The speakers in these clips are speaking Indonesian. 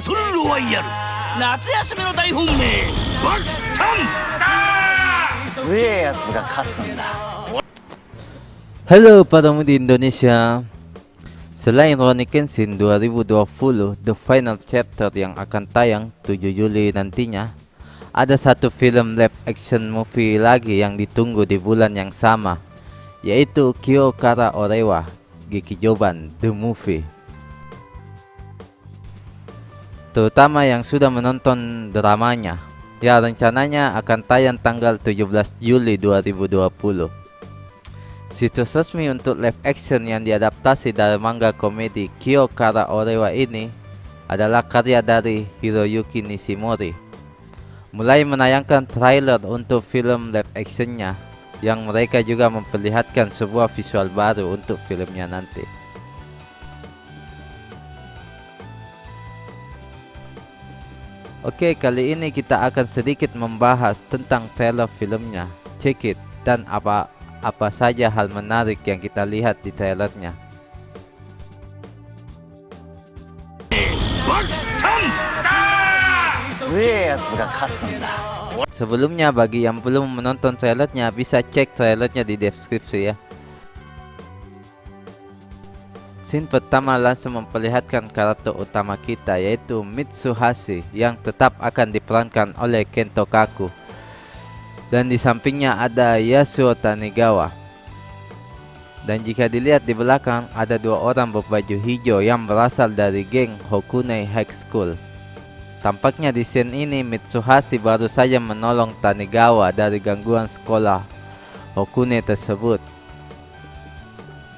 バトルロワイヤル夏休みの大本命バクタン。強えやつが勝つんだ。 Halo para mudi Indonesia. Selain Rurouni Kenshin 2020 The Final Chapter yang akan tayang 7 Juli nantinya, ada satu film live action movie lagi yang ditunggu di bulan yang sama, yaitu Kyo Kara Orewa Gekijoban The Movie. Terutama yang sudah menonton dramanya, ya rencananya akan tayang tanggal 17 Juli 2020. Situs resmi untuk live action yang diadaptasi dari manga komedi Kyo Kara Orewa ini adalah karya dari Hiroyuki Nishimori. Mulai menayangkan trailer untuk film live actionnya, yang mereka juga memperlihatkan sebuah visual baru untuk filmnya nanti. Oke, kali ini kita akan sedikit membahas tentang trailer filmnya, check it, dan apa saja hal menarik yang kita lihat di trailernya. Sebelumnya, bagi yang belum menonton trailernya, bisa cek trailernya di deskripsi ya. Scene pertama langsung memperlihatkan karakter utama kita, yaitu Mitsuhashi, yang tetap akan diperankan oleh Kento Kaku. Dan di sampingnya ada Yasuo Tanigawa. Dan jika dilihat di belakang, ada dua orang berbaju hijau yang berasal dari geng Hokune High School. Tampaknya di scene ini Mitsuhashi baru saja menolong Tanigawa dari gangguan sekolah Hokune tersebut.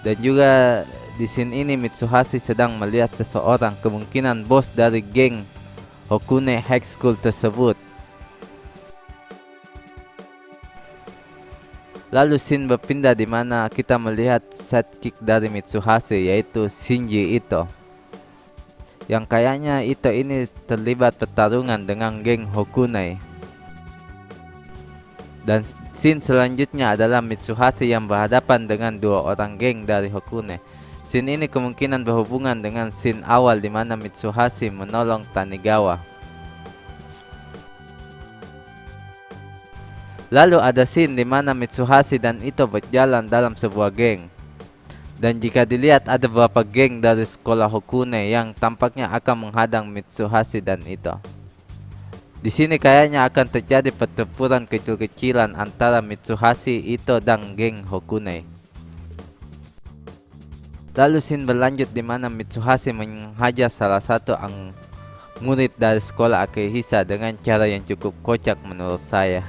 Dan juga di scene ini Mitsuhashi sedang melihat seseorang, kemungkinan bos dari geng Hokune High School tersebut. Lalu scene berpindah di mana kita melihat sidekick dari Mitsuhashi, yaitu Shinji Ito. Yang kayaknya Ito ini terlibat pertarungan dengan geng Hokune. Dan scene selanjutnya adalah Mitsuhashi yang berhadapan dengan dua orang geng dari Hokune. Scene ini kemungkinan berhubungan dengan scene awal di mana Mitsuhashi menolong Tanigawa. Lalu ada scene di mana Mitsuhashi dan Ito berjalan dalam sebuah geng. Dan jika dilihat, ada beberapa geng dari sekolah Hokune yang tampaknya akan menghadang Mitsuhashi dan Ito. Di sini kayaknya akan terjadi pertempuran kecil-kecilan antara Mitsuhashi, Ito, dan geng Hokune. Lalu scene berlanjut di mana Mitsuhashi menghajar salah satu murid dari sekolah Akehisa dengan cara yang cukup kocak menurut saya.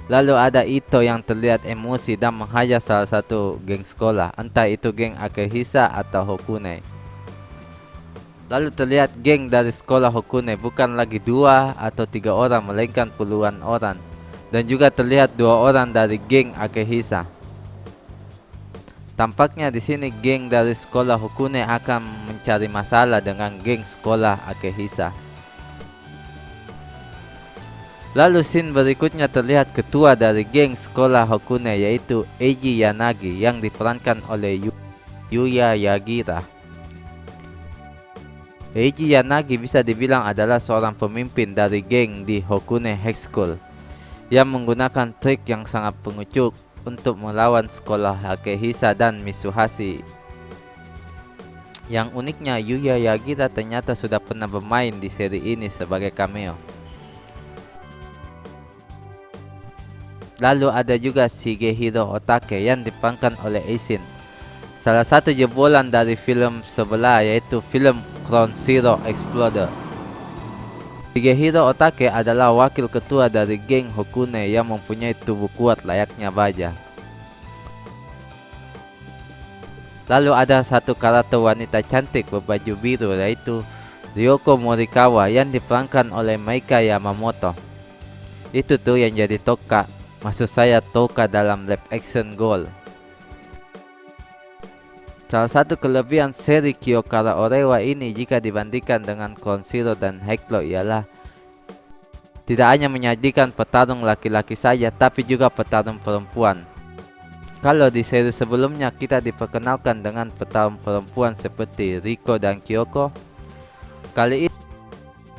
Lalu ada Ito yang terlihat emosi dan menghajar salah satu geng sekolah, entah itu geng Akehisa atau Hokune. Lalu terlihat geng dari sekolah Hokune bukan lagi 2 atau 3 orang, melainkan puluhan orang. Dan juga terlihat 2 orang dari geng Akehisa. Tampaknya di sini geng dari sekolah Hokune akan mencari masalah dengan geng sekolah Akehisa. Lalu scene berikutnya terlihat ketua dari geng sekolah Hokune, yaitu Eiji Yanagi, yang diperankan oleh Yuya Yagira. Eiji Yanagi bisa dibilang adalah seorang pemimpin dari geng di Hokune High School yang menggunakan trik yang sangat pengecut untuk melawan sekolah Akehisa dan Mitsuhashi. Yang uniknya, Yuya Yagira ternyata sudah pernah bermain di seri ini sebagai cameo. Lalu ada juga Shigehiro Otake yang diperankan oleh Aisin, salah satu jebolan dari film sebelah, yaitu film Crown Zero Exploder. Shigehiro Otake adalah wakil ketua dari geng Hokune yang mempunyai tubuh kuat layaknya baja. Lalu ada satu karakter wanita cantik berbaju biru, yaitu Ryoko Morikawa yang diperankan oleh Maika Yamamoto. Itu tuh yang jadi Toka. Maksud saya Toka dalam live action Gold. Salah satu kelebihan seri Kyo Kara Orewa ini jika dibandingkan dengan Crown Zero dan Heklo ialah tidak hanya menyajikan petarung laki-laki saja, tapi juga petarung perempuan. Kalau di seri sebelumnya kita diperkenalkan dengan petarung perempuan seperti Riko dan Kyoko, kali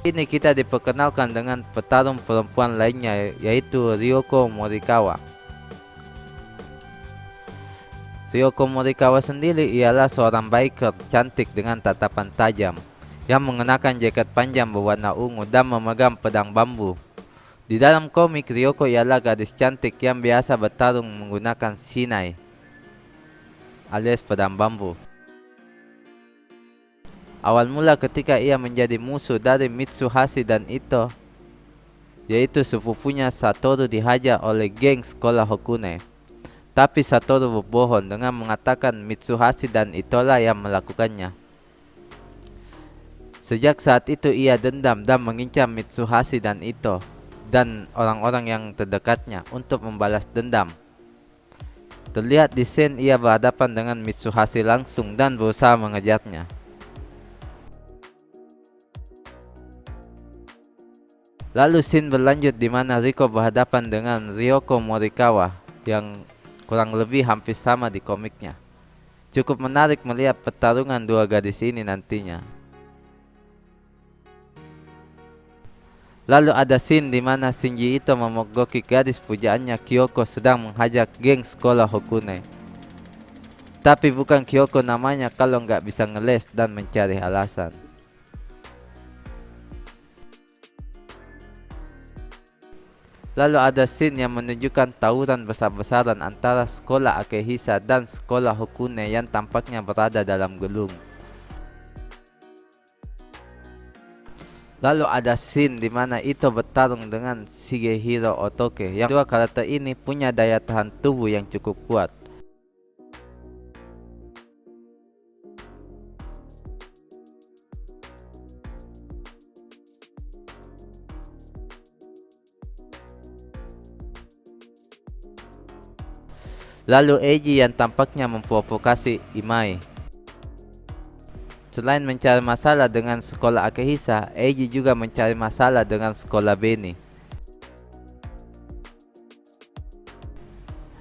ini kita diperkenalkan dengan petarung perempuan lainnya yaitu Ryoko Morikawa. Ryoko Morikawa sendiri ialah seorang biker cantik dengan tatapan tajam yang mengenakan jaket panjang berwarna ungu dan memegang pedang bambu. Di dalam komik, Ryoko ialah gadis cantik yang biasa bertarung menggunakan shinai alias pedang bambu. Awal mula ketika ia menjadi musuh dari Mitsuhashi dan Ito, yaitu sepupunya Satoru, dihajar oleh geng sekolah Hokune. Tapi Satoru berbohong dengan mengatakan Mitsuhashi dan Itolah yang melakukannya. Sejak saat itu ia dendam dan mengincar Mitsuhashi dan Ito dan orang-orang yang terdekatnya untuk membalas dendam. Terlihat di scene ia berhadapan dengan Mitsuhashi langsung dan berusaha mengejarnya. Lalu scene berlanjut di mana Riko berhadapan dengan Ryoko Morikawa yang kurang lebih hampir sama di komiknya. Cukup menarik melihat pertarungan dua gadis ini nantinya. Lalu ada scene di mana Shinji Ito memergoki gadis pujaannya Kyoko sedang menghajar geng sekolah Hokune. Tapi bukan Kyoko namanya kalau nggak bisa ngeles dan mencari alasan. Lalu ada scene yang menunjukkan tawuran besar-besaran antara sekolah Akehisa dan sekolah Hokune yang tampaknya berada dalam gelung. Lalu ada scene di mana Ito bertarung dengan Shigehiro Otoke yang dua karakter ini punya daya tahan tubuh yang cukup kuat. Lalu Eiji yang tampaknya memprovokasi Imai. Selain mencari masalah dengan sekolah Akehisa, Eiji juga mencari masalah dengan sekolah Beni.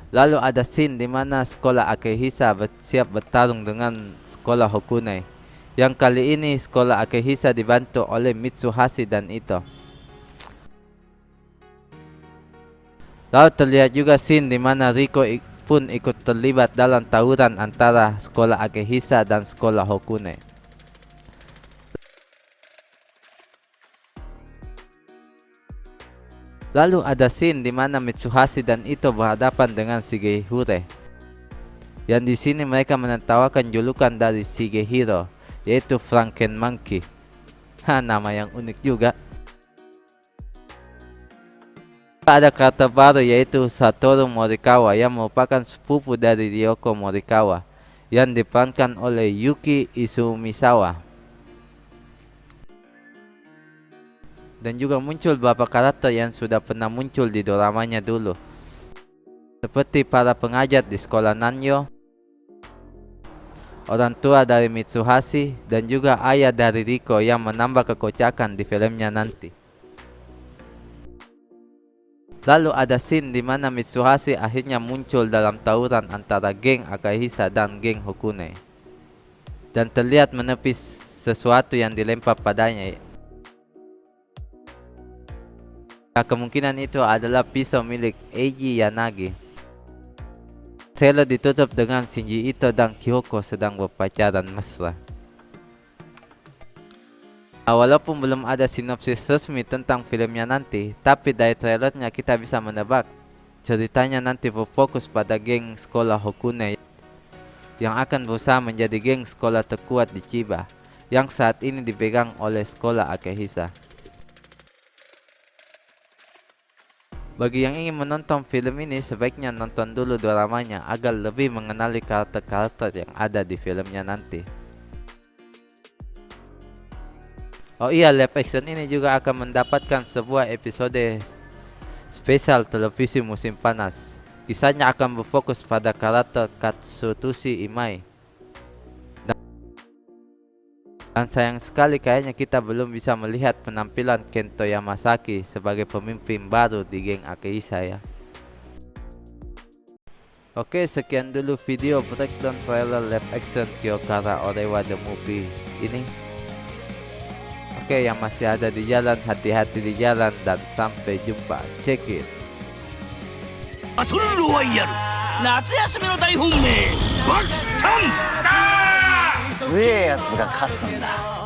Lalu ada scene di mana sekolah Akehisa siap bertarung dengan sekolah Hokune. Yang kali ini sekolah Akehisa dibantu oleh Mitsuhashi dan Ito. Lalu terlihat juga scene di mana Riko pun ikut terlibat dalam tawuran antara sekolah Akehisa dan sekolah Hokune. Lalu ada scene di mana Mitsuhashi dan Ito berhadapan dengan Shigehiro. Yang di sini mereka menertawakan julukan dari Shigehiro, yaitu Franken Monkey. Nama yang unik juga. Ada karakter baru yaitu Satoru Morikawa yang merupakan sepupu dari Ryoko Morikawa yang diperankan oleh Yuki Izumisawa. Dan juga muncul beberapa karakter yang sudah pernah muncul di doramanya dulu, seperti para pengajar di sekolah Nanyo, orang tua dari Mitsuhashi, dan juga ayah dari Riko yang menambah kekocakan di filmnya nanti. Lalu ada scene di mana Mitsuhashi akhirnya muncul dalam tawuran antara geng Akehisa dan geng Hokune, dan terlihat menepis sesuatu yang dilempar padanya. Kemungkinan itu adalah pisau milik Eiji Yanagi. Trailer ditutup dengan Shinji Ito dan Kyoko sedang berpacaran mesra. Walaupun belum ada sinopsis resmi tentang filmnya nanti, tapi dari trailernya kita bisa menebak ceritanya nanti berfokus pada geng sekolah Hokune yang akan berusaha menjadi geng sekolah terkuat di Chiba yang saat ini dipegang oleh sekolah Akehisa. Bagi yang ingin menonton film ini, sebaiknya nonton dulu doramanya agar lebih mengenali karakter-karakter yang ada di filmnya nanti. Oh iya, live action ini juga akan mendapatkan sebuah episode spesial televisi musim panas. Kisahnya akan berfokus pada karakter Katsutoshi Imai. Dan sayang sekali kayaknya kita belum bisa melihat penampilan Kento Yamasaki sebagai pemimpin baru di geng Akehisa ya. Oke, sekian dulu video breakdown trailer live action Kyokara Orewa The Movie ini. Oke, yang masih ada di jalan, hati-hati di jalan dan sampai jumpa. Check it. バトルロワイヤル夏休みの大本命爆誕だー。強えやつが勝つんだ。